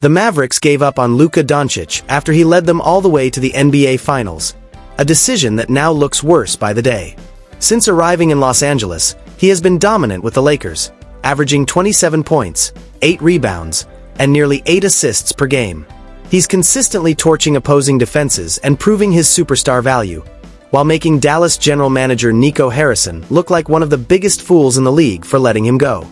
The Mavericks gave up on Luka Doncic after he led them all the way to the NBA Finals, a decision that now looks worse by the day. Since arriving in Los Angeles, he has been dominant with the Lakers, averaging 27 points, 8 rebounds, and nearly 8 assists per game. He's consistently torching opposing defenses and proving his superstar value, while making Dallas general manager Nico Harrison look like one of the biggest fools in the league for letting him go.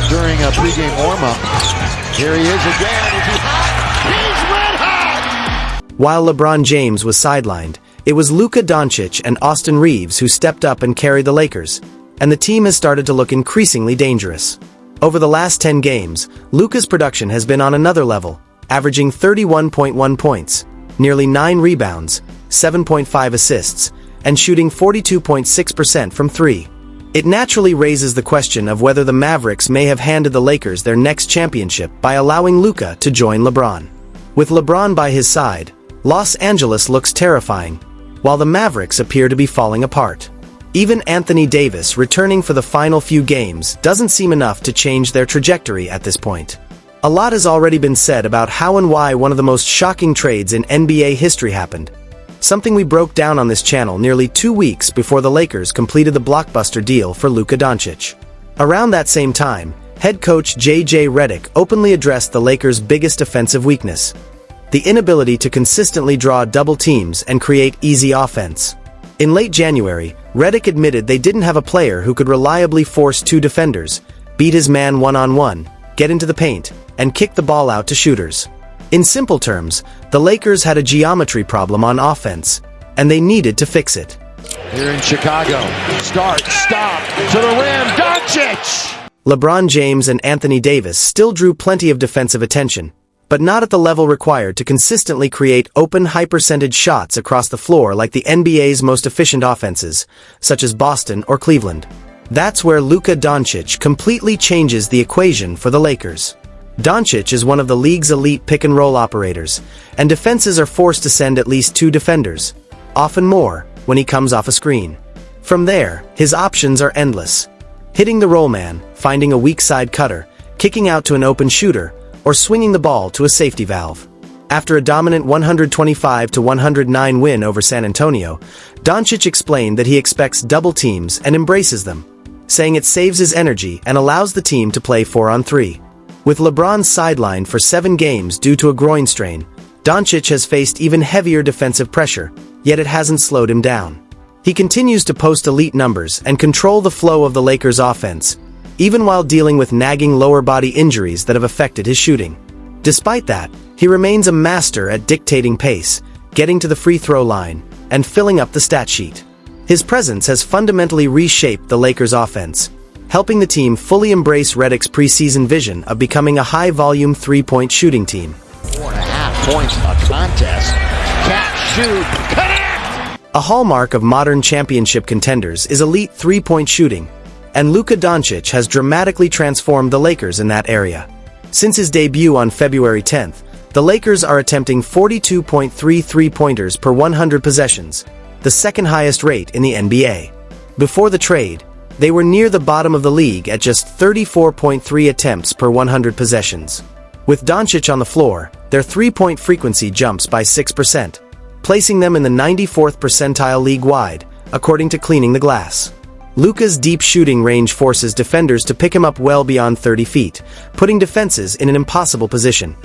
During a pregame warm-up, here he is again. Is he hot? He's red hot! While LeBron James was sidelined, it was Luka Doncic and Austin Reeves who stepped up and carried the Lakers, and the team has started to look increasingly dangerous. Over the last 10 games, Luka's production has been on another level, averaging 31.1 points, nearly 9 rebounds, 7.5 assists, and shooting 42.6% from 3. It naturally raises the question of whether the Mavericks may have handed the Lakers their next championship by allowing Luka to join LeBron. With LeBron by his side, Los Angeles looks terrifying, while the Mavericks appear to be falling apart. Even Anthony Davis returning for the final few games doesn't seem enough to change their trajectory at this point. A lot has already been said about how and why one of the most shocking trades in NBA history happened, something we broke down on this channel nearly 2 weeks before the Lakers completed the blockbuster deal for Luka Doncic. Around that same time, head coach J.J. Redick openly addressed the Lakers' biggest offensive weakness: the inability to consistently draw double teams and create easy offense. In late January, Redick admitted they didn't have a player who could reliably force 2 defenders, beat his man one-on-one, get into the paint, and kick the ball out to shooters. In simple terms, the Lakers had a geometry problem on offense, and they needed to fix it. Here in Chicago, stop, to the rim, Doncic! LeBron James and Anthony Davis still drew plenty of defensive attention, but not at the level required to consistently create open high-percentage shots across the floor like the NBA's most efficient offenses, such as Boston or Cleveland. That's where Luka Doncic completely changes the equation for the Lakers. Doncic is one of the league's elite pick-and-roll operators, and defenses are forced to send at least 2 defenders, often more, when he comes off a screen. From there, his options are endless: hitting the roll man, finding a weak side cutter, kicking out to an open shooter, or swinging the ball to a safety valve. After a dominant 125-109 win over San Antonio, Doncic explained that he expects double teams and embraces them, saying it saves his energy and allows the team to play 4-on-3. With LeBron sidelined for 7 games due to a groin strain, Doncic has faced even heavier defensive pressure, yet it hasn't slowed him down. He continues to post elite numbers and control the flow of the Lakers' offense, even while dealing with nagging lower body injuries that have affected his shooting. Despite that, he remains a master at dictating pace, getting to the free throw line, and filling up the stat sheet. His presence has fundamentally reshaped the Lakers' offense, helping the team fully embrace Redick's preseason vision of becoming a high-volume 3-point shooting team. 4.5 points a contest. Catch, shoot, connect! A hallmark of modern championship contenders is elite 3-point shooting, and Luka Doncic has dramatically transformed the Lakers in that area. Since his debut on February 10th, the Lakers are attempting 42.3 3-pointers per 100 possessions, the second highest rate in the NBA. Before the trade, they were near the bottom of the league at just 34.3 attempts per 100 possessions. With Doncic on the floor, their 3-point frequency jumps by 6%, placing them in the 94th percentile league-wide, according to Cleaning the Glass. Luka's deep shooting range forces defenders to pick him up well beyond 30 feet, putting defenses in an impossible position.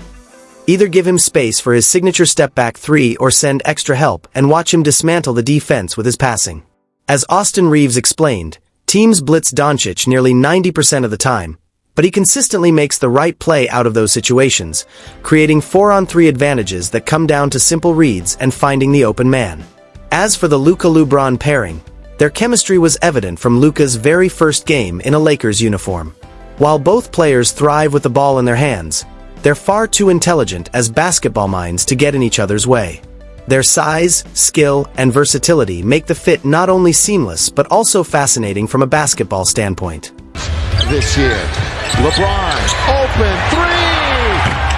Either give him space for his signature step-back 3 or send extra help and watch him dismantle the defense with his passing. As Austin Reeves explained, teams blitz Doncic nearly 90% of the time, but he consistently makes the right play out of those situations, creating 4-on-3 advantages that come down to simple reads and finding the open man. As for the Luka-LeBron pairing, their chemistry was evident from Luka's very first game in a Lakers uniform. While both players thrive with the ball in their hands, they're far too intelligent as basketball minds to get in each other's way. Their size, skill, and versatility make the fit not only seamless but also fascinating from a basketball standpoint. This year, LeBron, open 3!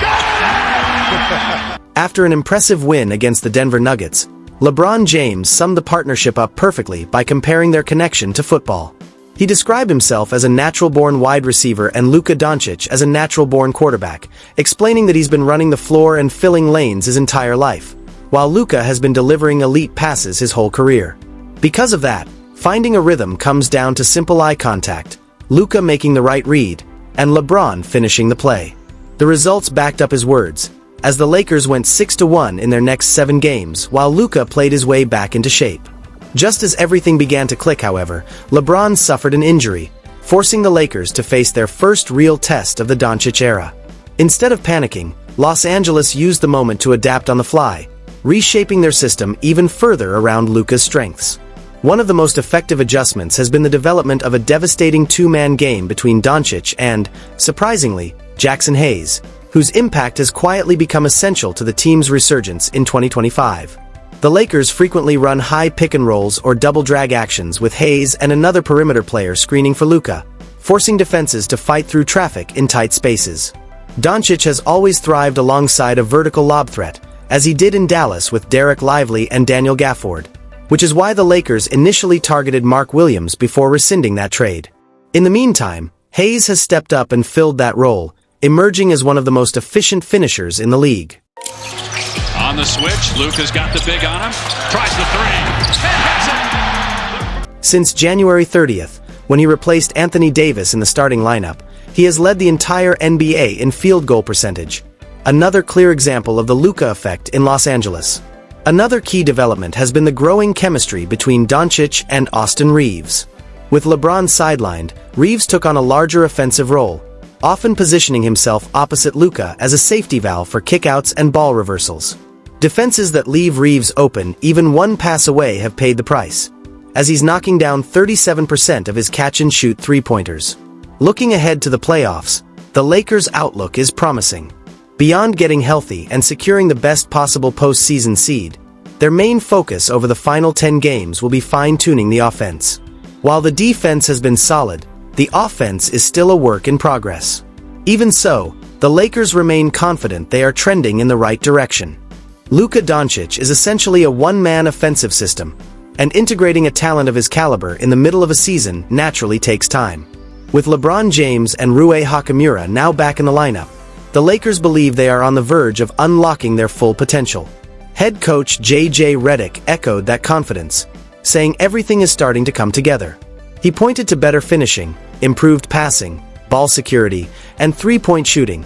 Got it! After an impressive win against the Denver Nuggets, LeBron James summed the partnership up perfectly by comparing their connection to football. He described himself as a natural-born wide receiver and Luka Doncic as a natural-born quarterback, explaining that he's been running the floor and filling lanes his entire life, while Luka has been delivering elite passes his whole career. Because of that, finding a rhythm comes down to simple eye contact, Luka making the right read, and LeBron finishing the play. The results backed up his words, as the Lakers went 6-1 in their next 7 games while Luka played his way back into shape. Just as everything began to click, however, LeBron suffered an injury, forcing the Lakers to face their first real test of the Doncic era. Instead of panicking, Los Angeles used the moment to adapt on the fly, reshaping their system even further around Luka's strengths. One of the most effective adjustments has been the development of a devastating two-man game between Doncic and, surprisingly, Jackson Hayes, whose impact has quietly become essential to the team's resurgence in 2025. The Lakers frequently run high pick-and-rolls or double-drag actions with Hayes and another perimeter player screening for Luka, forcing defenses to fight through traffic in tight spaces. Doncic has always thrived alongside a vertical lob threat, as he did in Dallas with Dereck Lively and Daniel Gafford, which is why the Lakers initially targeted Mark Williams before rescinding that trade. In the meantime, Hayes has stepped up and filled that role, emerging as one of the most efficient finishers in the league. On the switch, Luka's got the big on him, tries the three, and hits it! Since January 30th, when he replaced Anthony Davis in the starting lineup, he has led the entire NBA in field goal percentage, another clear example of the Luka effect in Los Angeles. Another key development has been the growing chemistry between Doncic and Austin Reeves. With LeBron sidelined, Reeves took on a larger offensive role, often positioning himself opposite Luka as a safety valve for kickouts and ball reversals. Defenses that leave Reeves open even one pass away have paid the price, as he's knocking down 37% of his catch-and-shoot three-pointers. Looking ahead to the playoffs, the Lakers' outlook is promising. Beyond getting healthy and securing the best possible postseason seed, their main focus over the final 10 games will be fine-tuning the offense. While the defense has been solid, the offense is still a work in progress. Even so, the Lakers remain confident they are trending in the right direction. Luka Doncic is essentially a one-man offensive system, and integrating a talent of his caliber in the middle of a season naturally takes time. With LeBron James and Rui Hachimura now back in the lineup, the Lakers believe they are on the verge of unlocking their full potential. Head coach J.J. Redick echoed that confidence, saying everything is starting to come together. He pointed to better finishing, improved passing, ball security, and three-point shooting,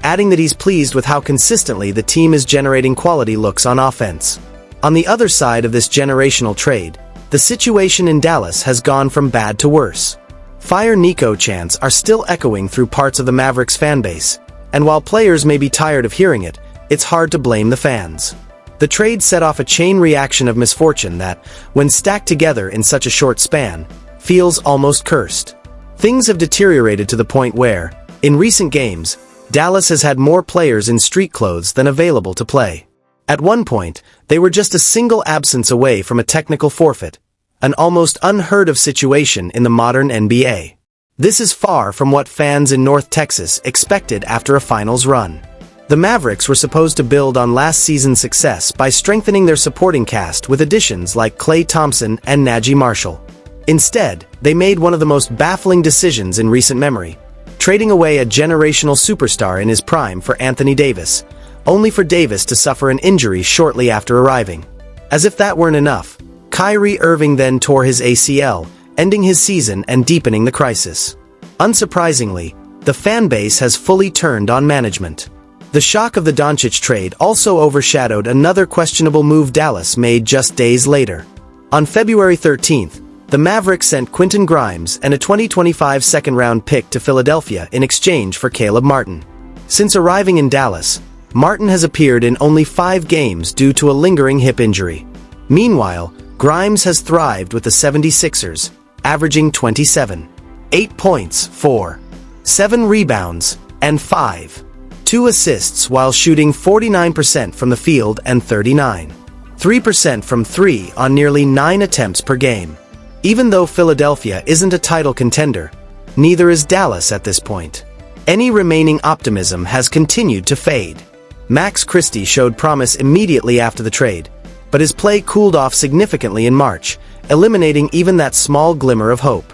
adding that he's pleased with how consistently the team is generating quality looks on offense. On the other side of this generational trade, the situation in Dallas has gone from bad to worse. Fire Nico chants are still echoing through parts of the Mavericks fanbase, and while players may be tired of hearing it, it's hard to blame the fans. The trade set off a chain reaction of misfortune that, when stacked together in such a short span, feels almost cursed. Things have deteriorated to the point where, in recent games, Dallas has had more players in street clothes than available to play. At one point, they were just a single absence away from a technical forfeit, an almost unheard-of situation in the modern NBA. This is far from what fans in North Texas expected after a finals run. The Mavericks were supposed to build on last season's success by strengthening their supporting cast with additions like Klay Thompson and Najee Marshall. Instead, they made one of the most baffling decisions in recent memory, trading away a generational superstar in his prime for Anthony Davis, only for Davis to suffer an injury shortly after arriving. As if that weren't enough, Kyrie Irving then tore his ACL, ending his season and deepening the crisis. Unsurprisingly, the fan base has fully turned on management. The shock of the Doncic trade also overshadowed another questionable move Dallas made just days later. On February 13th, the Mavericks sent Quentin Grimes and a 2025 second-round pick to Philadelphia in exchange for Caleb Martin. Since arriving in Dallas, Martin has appeared in only 5 games due to a lingering hip injury. Meanwhile, Grimes has thrived with the 76ers, averaging 27, 8 points, 4, 7 rebounds, and 2 assists while shooting 49% from the field and 3% from 3 on nearly 9 attempts per game. Even though Philadelphia isn't a title contender, neither is Dallas at this point. Any remaining optimism has continued to fade. Max Christie showed promise immediately after the trade, but his play cooled off significantly in March, eliminating even that small glimmer of hope.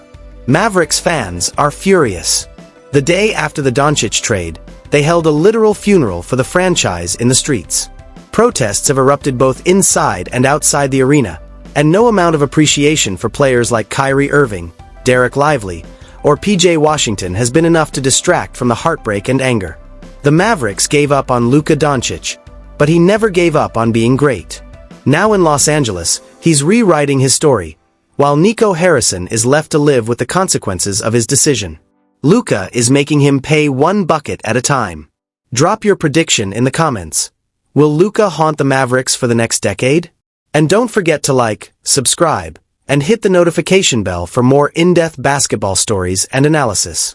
Mavericks fans are furious. The day after the Doncic trade, they held a literal funeral for the franchise in the streets. Protests have erupted both inside and outside the arena, and no amount of appreciation for players like Kyrie Irving, Dereck Lively, or PJ Washington has been enough to distract from the heartbreak and anger. The Mavericks gave up on Luka Doncic, but he never gave up on being great. Now in Los Angeles, he's rewriting his story, while Nico Harrison is left to live with the consequences of his decision. Luka is making him pay one bucket at a time. Drop your prediction in the comments. Will Luka haunt the Mavericks for the next decade? And don't forget to like, subscribe, and hit the notification bell for more in-depth basketball stories and analysis.